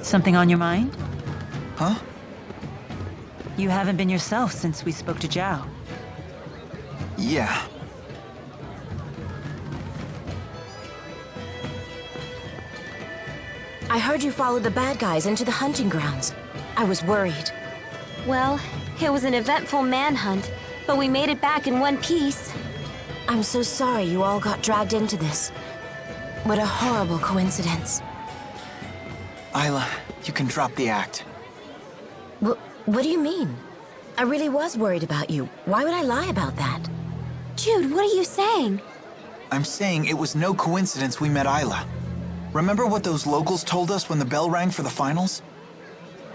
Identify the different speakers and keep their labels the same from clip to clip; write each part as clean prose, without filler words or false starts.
Speaker 1: Something on your mind?
Speaker 2: Huh?
Speaker 1: You haven't been yourself since we spoke to Zhao.
Speaker 2: Yeah.
Speaker 3: I heard you followed the bad guys into the hunting grounds. I was worried.
Speaker 4: Well, it was an eventful manhunt, but we made it back in one piece.
Speaker 3: I'm so sorry you all got dragged into this. What a horrible coincidence.
Speaker 2: Isla, you can drop the act.
Speaker 3: What do you mean? I really was worried about you. Why would I lie about that?
Speaker 4: Jude, what are you saying?
Speaker 2: I'm saying it was no coincidence we met Isla. Remember what those locals told us when the bell rang for the finals?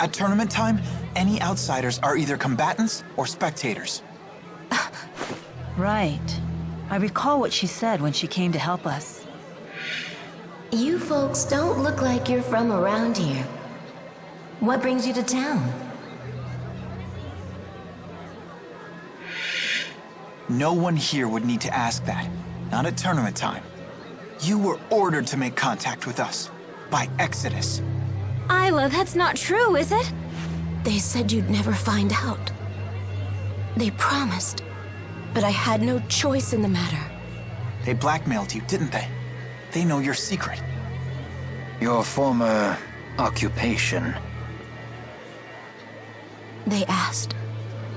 Speaker 2: At tournament time, any outsiders are either combatants or spectators.
Speaker 1: Right. I recall what she said when she came to help us.
Speaker 3: You folks don't look like you're from around here. What brings you to town?
Speaker 2: No one here would need to ask that. Not at tournament time. You were ordered to make contact with us. By Exodus.
Speaker 4: Isla, that's not true, is it?
Speaker 3: They said you'd never find out. They promised. But I had no choice in the matter.
Speaker 2: They blackmailed you, didn't they? They know your secret.
Speaker 5: Your former occupation.
Speaker 3: They asked,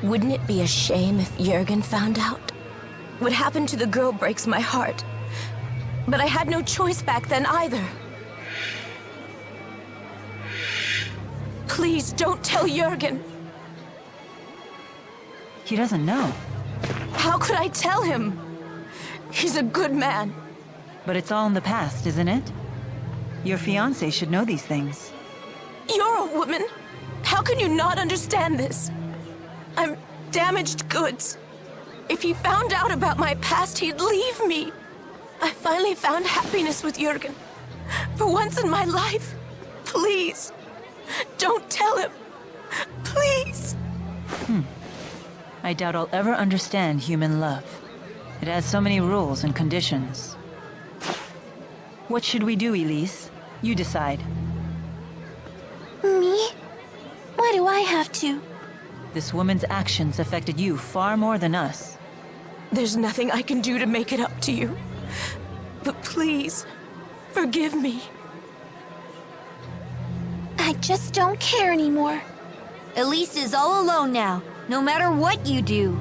Speaker 3: wouldn't it be a shame if Jurgen found out? What happened to the girl breaks my heart. But I had no choice back then either. Please don't tell Jurgen.
Speaker 1: He doesn't know.
Speaker 3: How could I tell him? He's a good man.
Speaker 1: But it's all in the past, isn't it? Your fiancé should know these things.
Speaker 3: You're a woman. How can you not understand this? I'm damaged goods. If he found out about my past, he'd leave me. I finally found happiness with Jurgen. For once in my life. Please. Don't tell him. Please.
Speaker 1: I doubt I'll ever understand human love. It has so many rules and conditions. What should we do, Elise? You decide.
Speaker 4: Me? Why do I have to?
Speaker 1: This woman's actions affected you far more than us.
Speaker 3: There's nothing I can do to make it up to you. But please, forgive me.
Speaker 4: I just don't care anymore. Elise is all alone now, no matter what you do.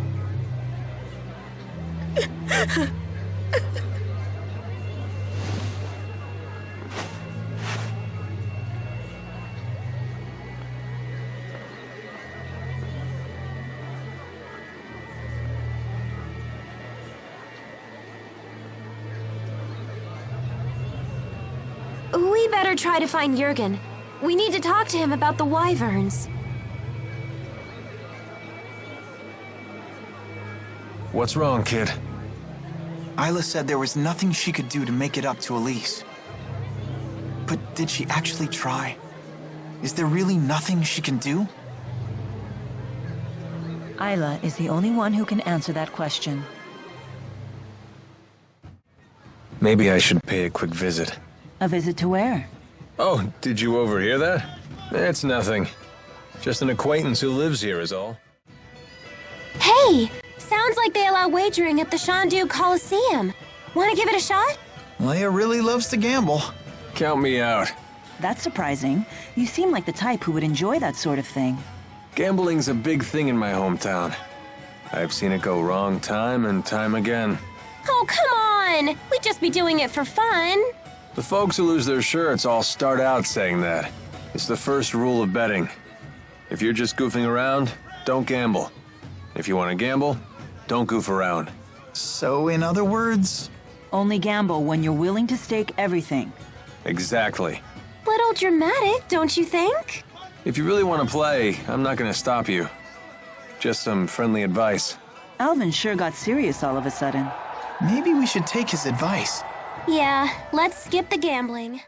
Speaker 4: We better try to find Jurgen. We need to talk to him about the wyverns.
Speaker 6: What's wrong, kid?
Speaker 2: Isla said there was nothing she could do to make it up to Elise. But did she actually try? Is there really nothing she can do?
Speaker 1: Isla is the only one who can answer that question.
Speaker 6: Maybe I should pay a quick visit.
Speaker 1: A visit to where?
Speaker 6: Oh, did you overhear that? It's nothing. Just an acquaintance who lives here is all.
Speaker 4: Hey! Sounds like they allow wagering at the Shandu Coliseum. Want to give it a shot?
Speaker 2: Leia really loves to gamble.
Speaker 6: Count me out.
Speaker 1: That's surprising. You seem like the type who would enjoy that sort of thing.
Speaker 6: Gambling's a big thing in my hometown. I've seen it go wrong time and time again.
Speaker 4: Oh, come on! We'd just be doing it for fun.
Speaker 6: The folks who lose their shirts all start out saying that. It's the first rule of betting. If you're just goofing around, don't gamble. If you want to gamble, don't goof around.
Speaker 2: So, in other words...
Speaker 1: Only gamble when you're willing to stake everything.
Speaker 6: Exactly.
Speaker 4: Little dramatic, don't you think?
Speaker 6: If you really want to play, I'm not going to stop you. Just some friendly advice.
Speaker 1: Alvin sure got serious all of a sudden.
Speaker 2: Maybe we should take his advice.
Speaker 4: Yeah, let's skip the gambling.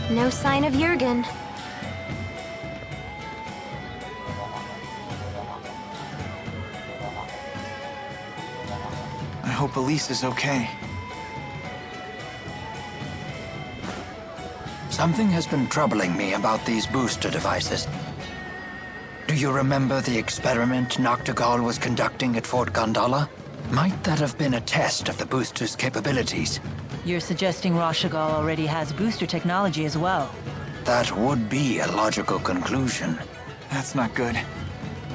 Speaker 4: No sign of Jurgen.
Speaker 2: hope Elise is okay.
Speaker 5: Something has been troubling me about these booster devices. Do you remember the experiment Noctigal was conducting at Fort Gondola? Might that have been a test of the booster's capabilities?
Speaker 1: You're suggesting Rashagal already has booster technology as well.
Speaker 5: That would be a logical conclusion.
Speaker 2: That's not good.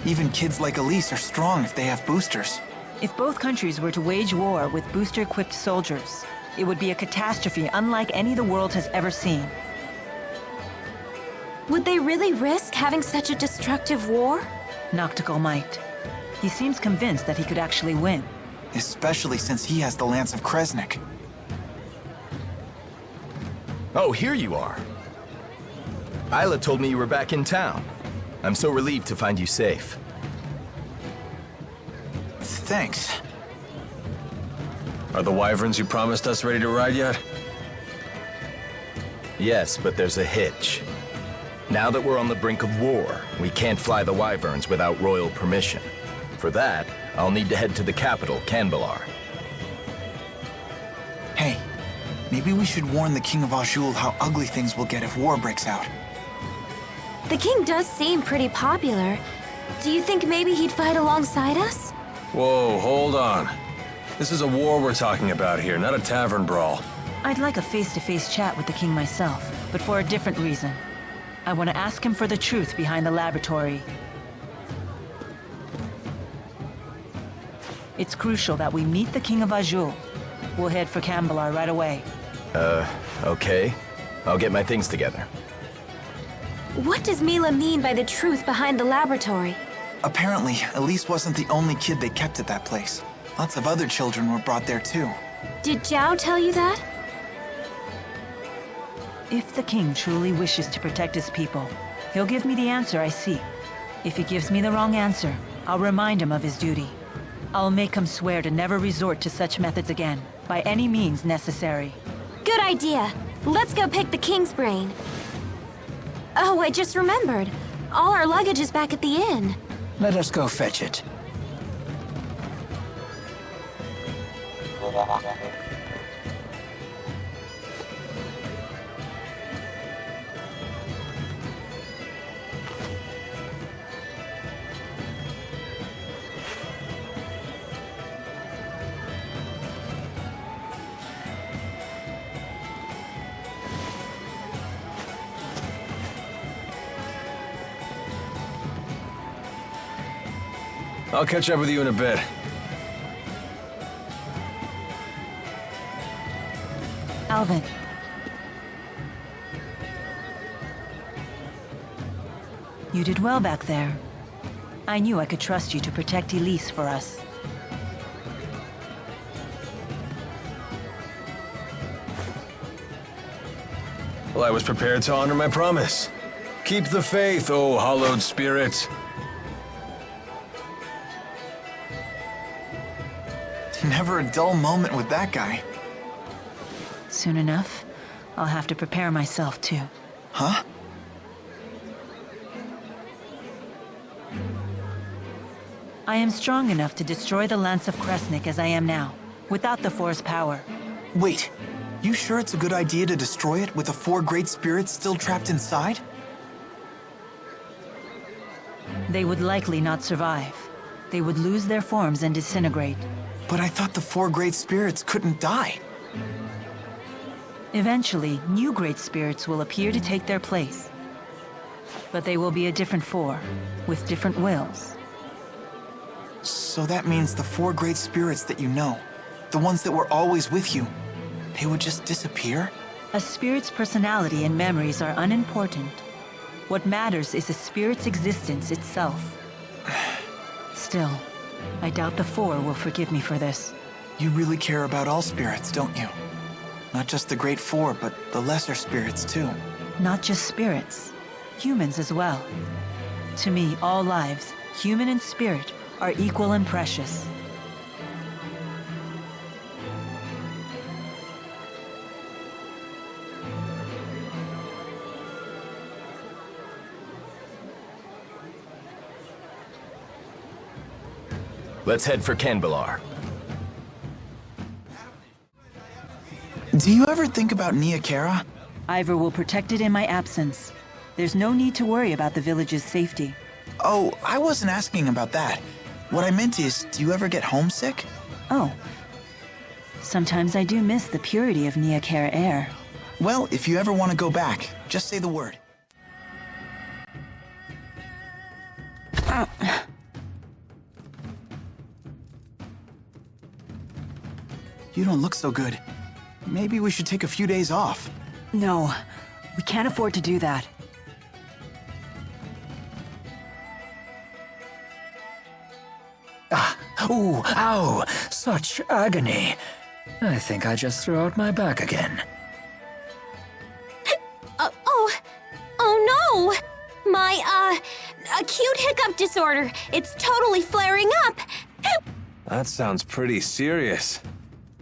Speaker 2: Even kids like Elise are strong if they have boosters.
Speaker 1: If both countries were to wage war with booster-equipped soldiers, it would be a catastrophe unlike any the world has ever seen.
Speaker 4: Would they really risk having such a destructive war?
Speaker 1: Noctigal might. He seems convinced that he could actually win.
Speaker 2: Especially since he has the Lance of Kresnik.
Speaker 7: Oh, here you are. Isla told me you were back in town. I'm so relieved to find you safe.
Speaker 2: Thanks.
Speaker 6: Are the wyverns you promised us ready to ride yet?
Speaker 7: Yes, but there's a hitch. Now that we're on the brink of war, we can't fly the wyverns without royal permission. For that, I'll need to head to the capital, Canbelar.
Speaker 2: Hey, maybe we should warn the King of Azul how ugly things will get if war breaks out.
Speaker 4: The king does seem pretty popular. Do you think maybe he'd fight alongside us?
Speaker 6: Whoa, hold on. This is a war we're talking about here, not a tavern brawl.
Speaker 1: I'd like a face-to-face chat with the king myself, but for a different reason. I want to ask him for the truth behind the laboratory. It's crucial that we meet the King of Azul. We'll head for Canbelar right away.
Speaker 7: Okay. I'll get my things together.
Speaker 4: What does Milla mean by the truth behind the laboratory?
Speaker 2: Apparently, Elise wasn't the only kid they kept at that place. Lots of other children were brought there too.
Speaker 4: Did Zhao tell you that?
Speaker 1: If the king truly wishes to protect his people, he'll give me the answer I seek. If he gives me the wrong answer, I'll remind him of his duty. I'll make him swear to never resort to such methods again, by any means necessary.
Speaker 4: Good idea. Let's go pick the king's brain. Oh, I just remembered. All our luggage is back at the inn.
Speaker 5: Let us go fetch it.
Speaker 6: I'll catch up with you in a bit.
Speaker 1: Alvin. You did well back there. I knew I could trust you to protect Elise for us.
Speaker 6: Well, I was prepared to honor my promise. Keep the faith, oh hallowed spirit.
Speaker 2: Never a dull moment with that guy.
Speaker 1: Soon enough, I'll have to prepare myself too.
Speaker 2: Huh?
Speaker 1: I am strong enough to destroy the Lance of Kresnik as I am now, without the Force power.
Speaker 2: Wait, you sure it's a good idea to destroy it with the 4 great spirits still trapped inside?
Speaker 1: They would likely not survive. They would lose their forms and disintegrate.
Speaker 2: But I thought the 4 great spirits couldn't die.
Speaker 1: Eventually, new great spirits will appear to take their place. But they will be a different 4, with different wills.
Speaker 2: So that means the 4 great spirits that you know, the ones that were always with you, they would just disappear?
Speaker 1: A spirit's personality and memories are unimportant. What matters is a spirit's existence itself. Still, I doubt the 4 will forgive me for this.
Speaker 2: You really care about all spirits, don't you? Not just the great 4, but the lesser spirits too.
Speaker 1: Not just spirits, humans as well. To me, all lives, human and spirit, are equal and precious.
Speaker 7: Let's head for Canbelar.
Speaker 2: Do you ever think about Nia Kara?
Speaker 1: Ivor will protect it in my absence. There's no need to worry about the village's safety.
Speaker 2: Oh, I wasn't asking about that. What I meant is, do you ever get homesick?
Speaker 1: Oh. Sometimes I do miss the purity of Nia Kara air.
Speaker 2: Well, if you ever want to go back, just say the word. You don't look so good. Maybe we should take a few days off.
Speaker 1: No, we can't afford to do that.
Speaker 5: Ooh, ow! Such agony. I think I just threw out my back again.
Speaker 4: Oh no! My, acute hiccup disorder. It's totally flaring up.
Speaker 6: That sounds pretty serious.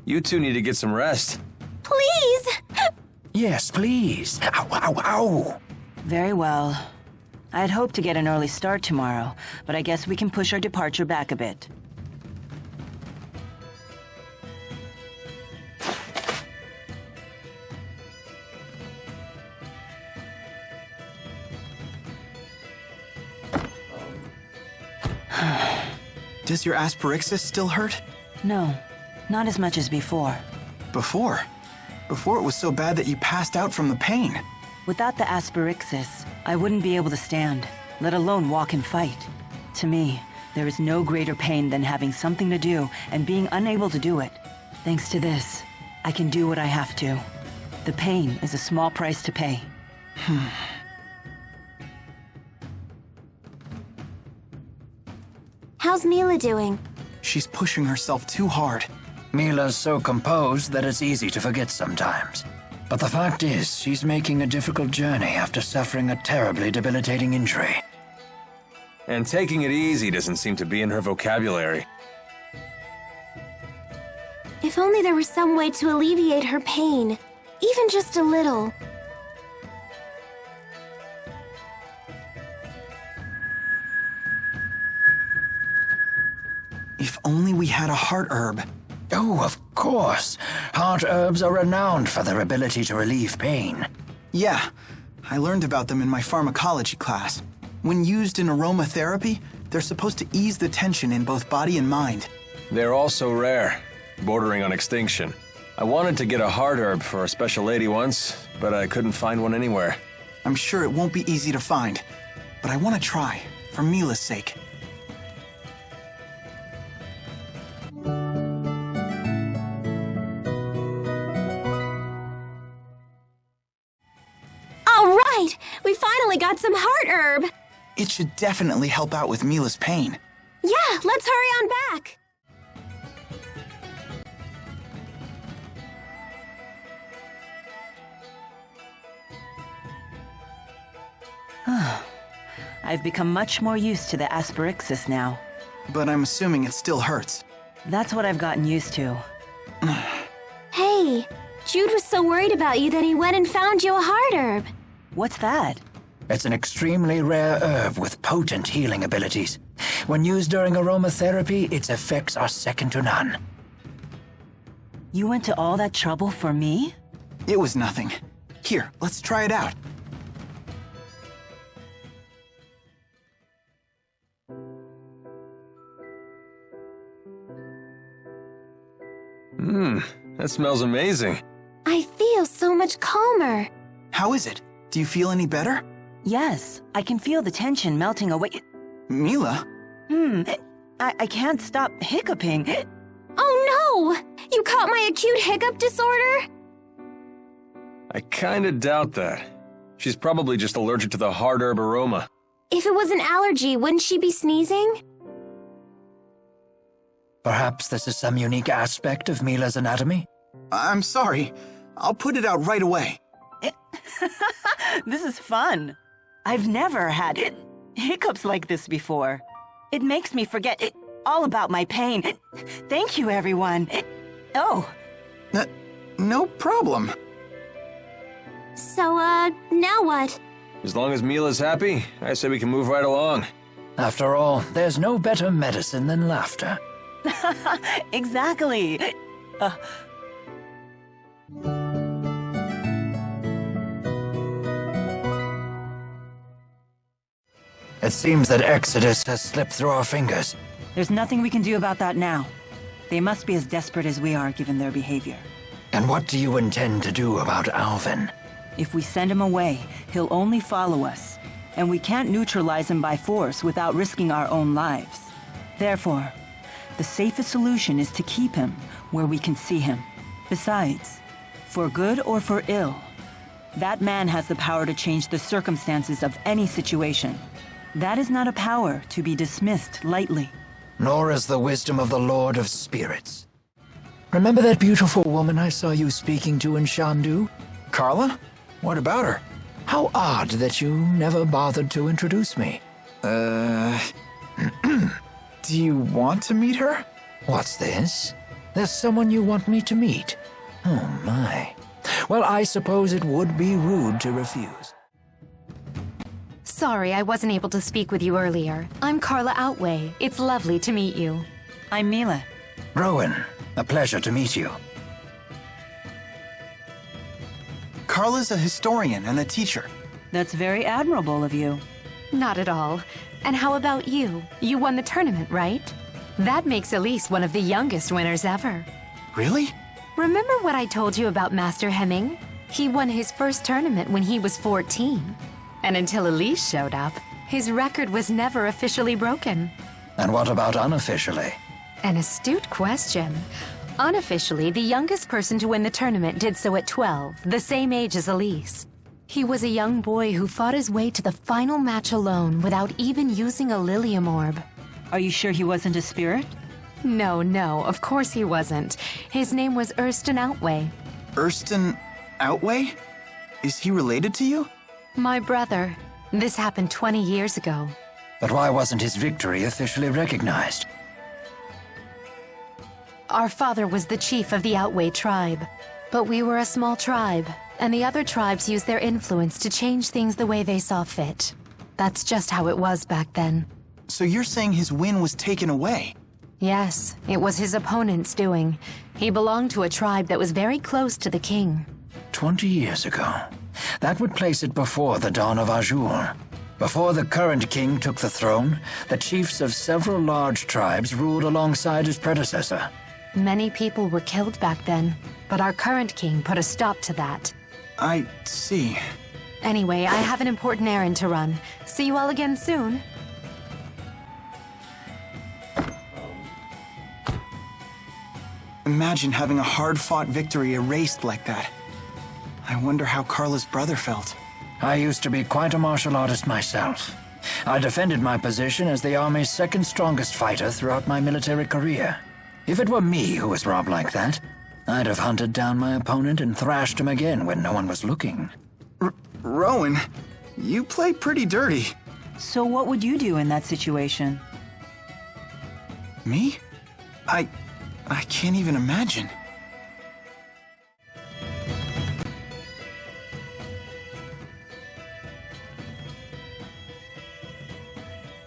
Speaker 6: You two need to get some rest.
Speaker 4: Please!
Speaker 5: Yes, please. Ow, ow, ow!
Speaker 1: Very well. I'd hoped to get an early start tomorrow, but I guess we can push our departure back a bit.
Speaker 2: Does your asperixis still hurt?
Speaker 1: No, not as much as before.
Speaker 2: Before? Before it was so bad that you passed out from the pain.
Speaker 1: Without the asperixis, I wouldn't be able to stand, let alone walk and fight. To me, there is no greater pain than having something to do and being unable to do it. Thanks to this, I can do what I have to. The pain is a small price to pay.
Speaker 4: How's Milla doing?
Speaker 2: She's pushing herself too hard.
Speaker 5: Milla's so composed that it's easy to forget sometimes. But the fact is, she's making a difficult journey after suffering a terribly debilitating injury.
Speaker 6: And taking it easy doesn't seem to be in her vocabulary.
Speaker 4: If only there was some way to alleviate her pain. Even just a little.
Speaker 2: If only we had a heart herb.
Speaker 5: Oh, of course. Heart herbs are renowned for their ability to relieve pain.
Speaker 2: Yeah, I learned about them in my pharmacology class. When used in aromatherapy, they're supposed to ease the tension in both body and mind.
Speaker 6: They're also rare, bordering on extinction. I wanted to get a heart herb for a special lady once, but I couldn't find one anywhere.
Speaker 2: I'm sure it won't be easy to find, but I want to try, for Milla's sake.
Speaker 4: All right! We finally got some heart herb!
Speaker 2: It should definitely help out with Milla's pain.
Speaker 4: Yeah, let's hurry on back!
Speaker 1: I've become much more used to the asperixis now.
Speaker 2: But I'm assuming it still hurts.
Speaker 1: That's what I've gotten used to.
Speaker 4: Hey, Jude was so worried about you that he went and found you a heart herb.
Speaker 1: What's that?
Speaker 5: It's an extremely rare herb with potent healing abilities. When used during aromatherapy, its effects are second to none.
Speaker 1: You went to all that trouble for me?
Speaker 2: It was nothing. Here, let's try it out.
Speaker 6: That smells amazing.
Speaker 4: I feel so much calmer.
Speaker 2: How is it? Do you feel any better?
Speaker 1: Yes, I can feel the tension melting away.
Speaker 2: Milla?
Speaker 1: I can't stop hiccuping.
Speaker 4: Oh no! You caught my acute hiccup disorder?
Speaker 6: I kinda doubt that. She's probably just allergic to the hard herb aroma.
Speaker 4: If it was an allergy, wouldn't she be sneezing?
Speaker 5: Perhaps this is some unique aspect of Milla's anatomy?
Speaker 2: I'm sorry. I'll put it out right away.
Speaker 1: This is fun. I've never had hiccups like this before. It makes me forget all about my pain. Thank you, everyone. Oh.
Speaker 2: No problem.
Speaker 4: So, now what?
Speaker 6: As long as Milla's happy, I say we can move right along.
Speaker 5: After all, there's no better medicine than laughter.
Speaker 1: Exactly.
Speaker 5: It seems that Exodus has slipped through our fingers.
Speaker 1: There's nothing we can do about that now. They must be as desperate as we are, given their behavior.
Speaker 5: And what do you intend to do about Alvin?
Speaker 1: If we send him away, he'll only follow us. And we can't neutralize him by force without risking our own lives. Therefore, the safest solution is to keep him where we can see him. Besides, for good or for ill, that man has the power to change the circumstances of any situation. That is not a power to be dismissed lightly.
Speaker 5: Nor is the wisdom of the Lord of Spirits. Remember that beautiful woman I saw you speaking to in Shandu?
Speaker 2: Carla? What about her?
Speaker 5: How odd that you never bothered to introduce me.
Speaker 2: Do you want to meet her?
Speaker 5: What's this? There's someone you want me to meet? Oh my. Well, I suppose it would be rude to refuse.
Speaker 4: Sorry I wasn't able to speak with you earlier. I'm Carla Outway. It's lovely to meet you.
Speaker 1: I'm Milla.
Speaker 5: Rowan, a pleasure to meet you.
Speaker 2: Carla's a historian and a teacher.
Speaker 1: That's very admirable of you.
Speaker 4: Not at all. And how about you? You won the tournament, right? That makes Elise one of the youngest winners ever.
Speaker 2: Really?
Speaker 4: Remember what I told you about Master Hemming? He won his first tournament when he was 14. And until Elise showed up, his record was never officially broken.
Speaker 5: And what about unofficially?
Speaker 4: An astute question. Unofficially, the youngest person to win the tournament did so at 12, the same age as Elise. He was a young boy who fought his way to the final match alone without even using a Lilium orb.
Speaker 1: Are you sure he wasn't a spirit?
Speaker 4: No, of course he wasn't. His name was Erston Outway.
Speaker 2: Erston Outway? Is he related to you?
Speaker 4: My brother. This happened 20 years ago.
Speaker 5: But why wasn't his victory officially recognized?
Speaker 4: Our father was the chief of the Outway tribe. But we were a small tribe, and the other tribes used their influence to change things the way they saw fit. That's just how it was back then.
Speaker 2: So you're saying his win was taken away?
Speaker 4: Yes, it was his opponent's doing. He belonged to a tribe that was very close to the king.
Speaker 5: 20 years ago. That would place it before the dawn of Azure. Before the current king took the throne, the chiefs of several large tribes ruled alongside his predecessor.
Speaker 4: Many people were killed back then, but our current king put a stop to that.
Speaker 2: I see.
Speaker 4: Anyway, I have an important errand to run. See you all again soon.
Speaker 2: Imagine having a hard-fought victory erased like that. I wonder how Carla's brother felt.
Speaker 5: I used to be quite a martial artist myself. I defended my position as the Army's second strongest fighter throughout my military career. If it were me who was robbed like that, I'd have hunted down my opponent and thrashed him again when no one was looking.
Speaker 2: Rowan, you play pretty dirty.
Speaker 1: So what would you do in that situation?
Speaker 2: Me? I can't even imagine.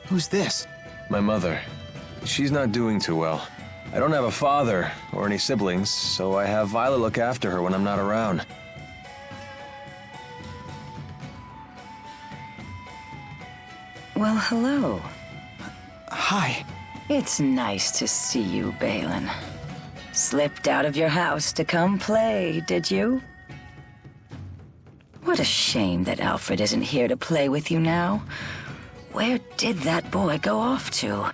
Speaker 2: Who's this?
Speaker 6: My mother. She's not doing too well. I don't have a father or any siblings, so I have Violet look after her when I'm not around.
Speaker 8: Well, hello.
Speaker 2: Hi.
Speaker 8: It's nice to see you, Balin. Slipped out of your house to come play, did you? What a shame that Alfred isn't here to play with you now. Where did that boy go off to?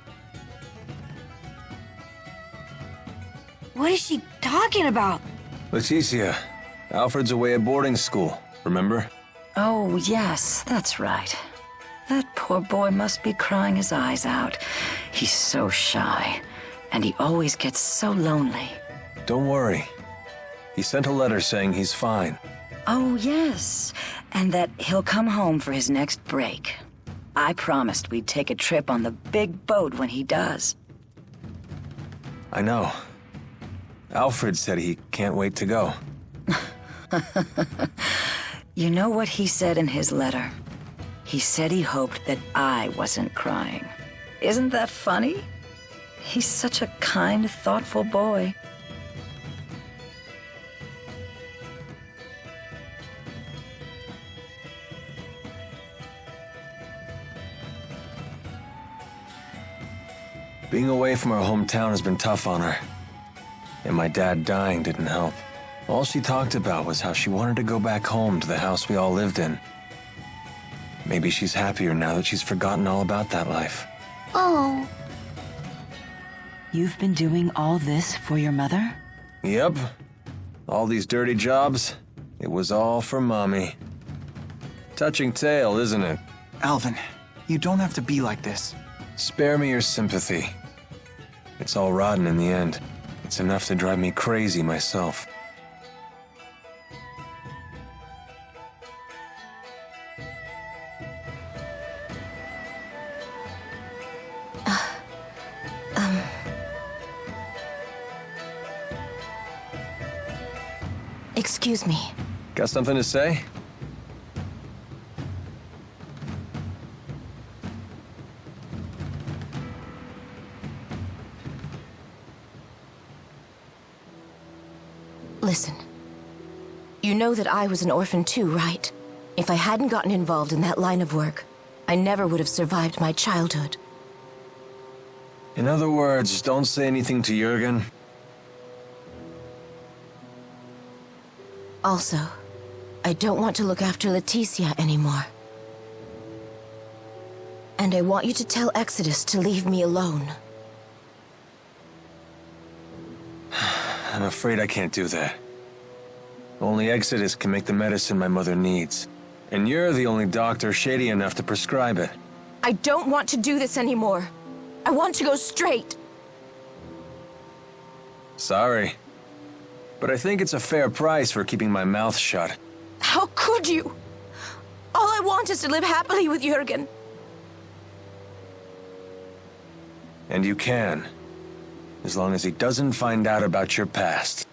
Speaker 4: What is she talking about?
Speaker 6: Leticia, Alfred's away at boarding school, remember?
Speaker 8: Oh, yes, that's right. That poor boy must be crying his eyes out. He's so shy, and he always gets so lonely.
Speaker 6: Don't worry. He sent a letter saying he's fine.
Speaker 8: Oh, yes, and that he'll come home for his next break. I promised we'd take a trip on the big boat when he does.
Speaker 6: I know. Alfred said he can't wait to go.
Speaker 8: You know what he said in his letter? He said he hoped that I wasn't crying. Isn't that funny? He's such a kind, thoughtful boy.
Speaker 6: Being away from our hometown has been tough on her. And my dad dying didn't help. All she talked about was how she wanted to go back home to the house we all lived in. Maybe she's happier now that she's forgotten all about that life.
Speaker 1: Oh. You've been doing all this for your mother?
Speaker 6: Yep. All these dirty jobs, it was all for Mommy. Touching tale, isn't it?
Speaker 2: Alvin, you don't have to be like this.
Speaker 6: Spare me your sympathy. It's all rotten in the end. It's enough to drive me crazy myself.
Speaker 3: Excuse me.
Speaker 6: Got something to say?
Speaker 3: Listen. You know that I was an orphan too, right? If I hadn't gotten involved in that line of work, I never would have survived my childhood.
Speaker 6: In other words, don't say anything to Jurgen.
Speaker 3: Also, I don't want to look after Leticia anymore. And I want you to tell Exodus to leave me alone.
Speaker 6: I'm afraid I can't do that. Only Exodus can make the medicine my mother needs. And you're the only doctor shady enough to prescribe it.
Speaker 3: I don't want to do this anymore. I want to go straight.
Speaker 6: Sorry. But I think it's a fair price for keeping my mouth shut.
Speaker 3: How could you? All I want is to live happily with Jurgen.
Speaker 6: And you can. As long as he doesn't find out about your past.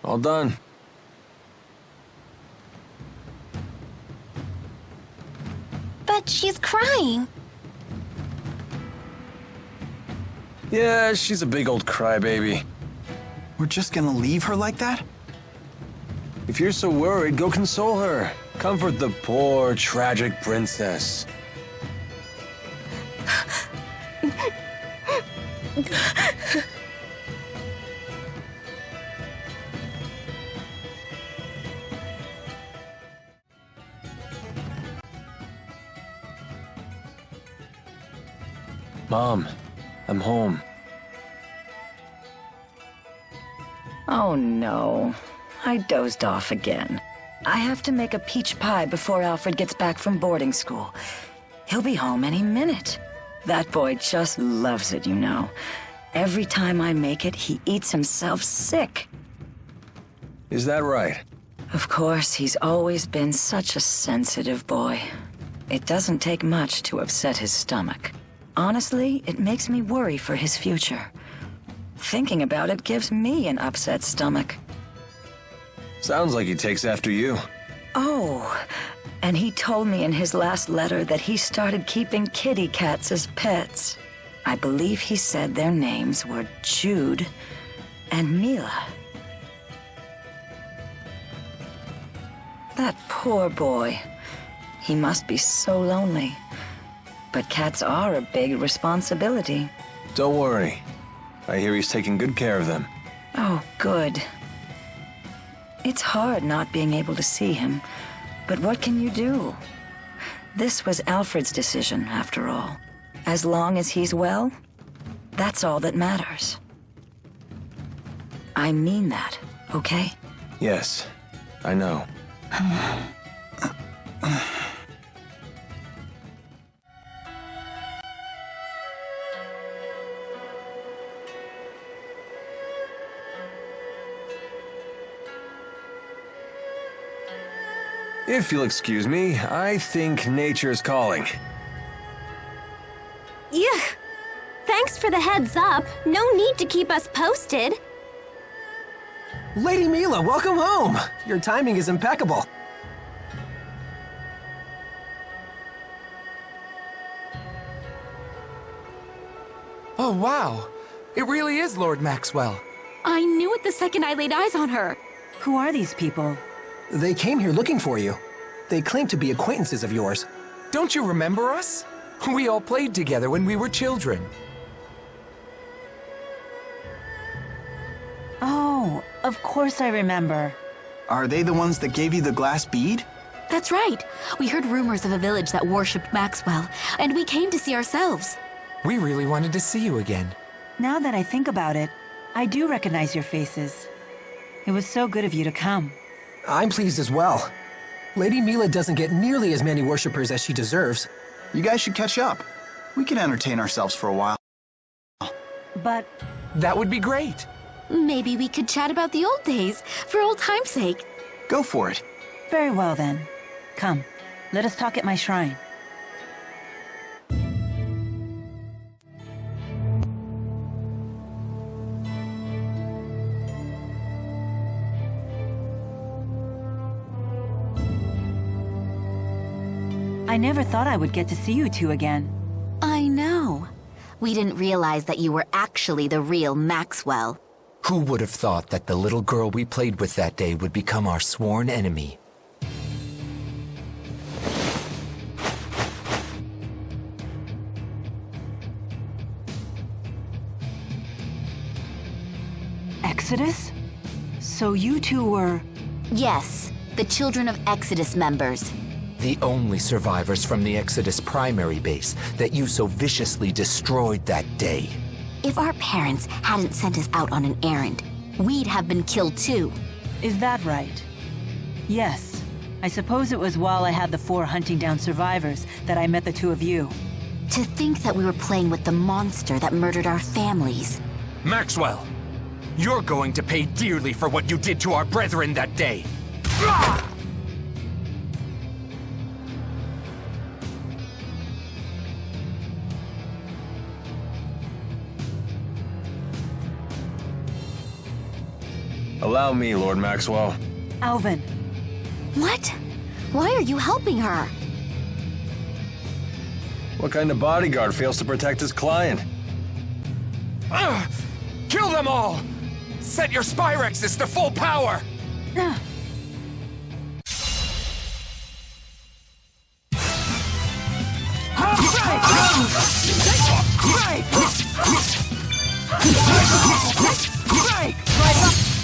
Speaker 6: All done.
Speaker 9: But she's crying.
Speaker 6: Yeah, she's a big old crybaby.
Speaker 2: We're just gonna leave her like that?
Speaker 6: If you're so worried, go console her. Comfort the poor, tragic princess. Mom, I'm home.
Speaker 8: Oh no, I dozed off again. I have to make a peach pie before Alfred gets back from boarding school. He'll be home any minute. That boy just loves it, you know. Every time I make it, he eats himself sick.
Speaker 6: Is that right?
Speaker 8: Of course, he's always been such a sensitive boy. It doesn't take much to upset his stomach. Honestly, it makes me worry for his future. Thinking about it gives me an upset stomach.
Speaker 6: Sounds like he takes after you.
Speaker 8: Oh, and he told me in his last letter that he started keeping kitty cats as pets. I believe he said their names were Jude and Milla. That poor boy. He must be so lonely. But cats are a big responsibility.
Speaker 6: Don't worry. I hear he's taking good care of them.
Speaker 8: Oh, good. It's hard not being able to see him, but what can you do? This was Alfred's decision, after all. As long as he's well, that's all that matters. I mean that, okay?
Speaker 6: Yes, I know. If you'll excuse me, I think nature's calling.
Speaker 9: Yeah. Thanks for the heads up. No need to keep us posted.
Speaker 10: Lady Milla, welcome home! Your timing is impeccable.
Speaker 11: Oh, wow. It really is Lord Maxwell.
Speaker 12: I knew it the second I laid eyes on her.
Speaker 1: Who are these people?
Speaker 10: They came here looking for you. They claim to be acquaintances of yours.
Speaker 11: Don't you remember us? We all played together when we were children.
Speaker 1: Oh, of course I remember.
Speaker 2: Are they the ones that gave you the glass bead?
Speaker 4: That's right. We heard rumors of a village that worshipped Maxwell, and we came to see ourselves.
Speaker 11: We really wanted to see you again.
Speaker 1: Now that I think about it, I do recognize your faces. It was so good of you to come.
Speaker 10: I'm pleased as well. Lady Milla doesn't get nearly as many worshippers as she deserves.
Speaker 2: You guys should catch up. We can entertain ourselves for a while.
Speaker 1: But
Speaker 11: That would be great.
Speaker 4: Maybe we could chat about the old days, for old time's sake.
Speaker 2: Go for it.
Speaker 1: very well then. Come, let us talk at my shrine. I never thought I would get to see you two again.
Speaker 4: I know. We didn't realize that you were actually the real Maxwell.
Speaker 11: Who would have thought that the little girl we played with that day would become our sworn enemy?
Speaker 1: Exodus? So you two were...
Speaker 4: Yes, the Children of Exodus members.
Speaker 11: The only survivors from the Exodus primary base that you so viciously destroyed that day.
Speaker 4: If our parents hadn't sent us out on an errand, we'd have been killed too.
Speaker 1: Is that right? Yes. I suppose it was while I had the 4 hunting down survivors that I met the two of you.
Speaker 4: To think that we were playing with the monster that murdered our families.
Speaker 11: Maxwell, you're going to pay dearly for what you did to our brethren that day.
Speaker 6: Allow me, Lord Maxwell.
Speaker 1: Alvin.
Speaker 4: What? Why are you helping her?
Speaker 6: What kind of bodyguard fails to protect his client?
Speaker 11: Kill them all! Set your Spyrexes to full power!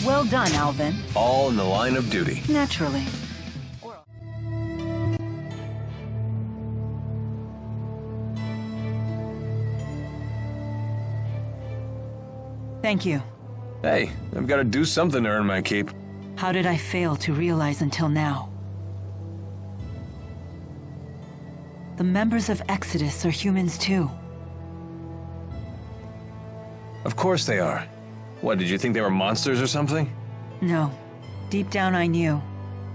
Speaker 1: Well done, Alvin.
Speaker 6: All in the line of duty.
Speaker 1: Naturally. Thank you.
Speaker 6: Hey, I've got to do something to earn my keep.
Speaker 1: How did I fail to realize until now? The members of Exodus are humans too.
Speaker 6: Of course they are. What, did you think they were monsters or something?
Speaker 1: No. Deep down I knew.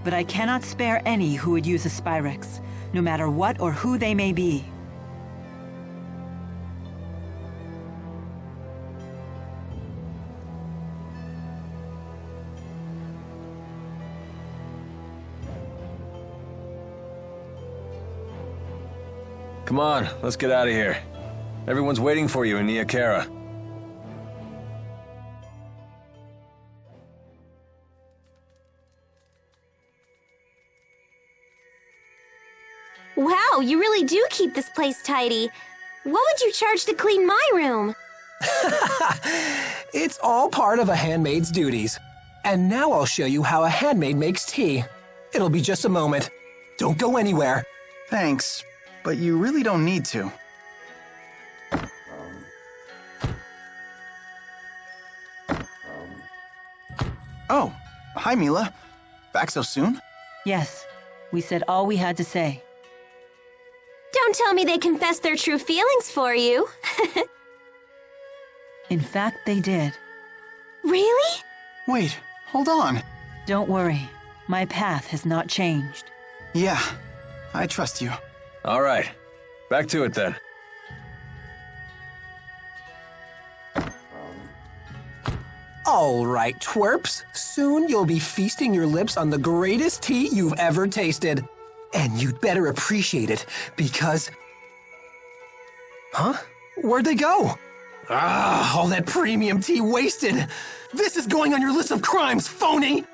Speaker 1: But I cannot spare any who would use a Spyrex, no matter what or who they may be.
Speaker 6: Come on, let's get out of here. Everyone's waiting for you in Niakara.
Speaker 9: Wow, you really do keep this place tidy. What would you charge to clean my room?
Speaker 10: It's all part of a handmaid's duties. And now I'll show you how a handmaid makes tea. It'll be just a moment. Don't go anywhere.
Speaker 2: Thanks, but you really don't need to. Oh, hi Milla. Back so soon?
Speaker 1: Yes, we said all we had to say.
Speaker 9: Don't tell me they confessed their true feelings for you.
Speaker 1: In fact, they did.
Speaker 9: Really?
Speaker 2: Wait, hold on.
Speaker 1: Don't worry, my path has not changed.
Speaker 2: Yeah, I trust you.
Speaker 6: All right, back to it then.
Speaker 10: All right, twerps. Soon you'll be feasting your lips on the greatest tea you've ever tasted. And you'd better appreciate it, because... Huh? Where'd they go? Ah, all that premium tea wasted! This is going on your list of crimes, phony!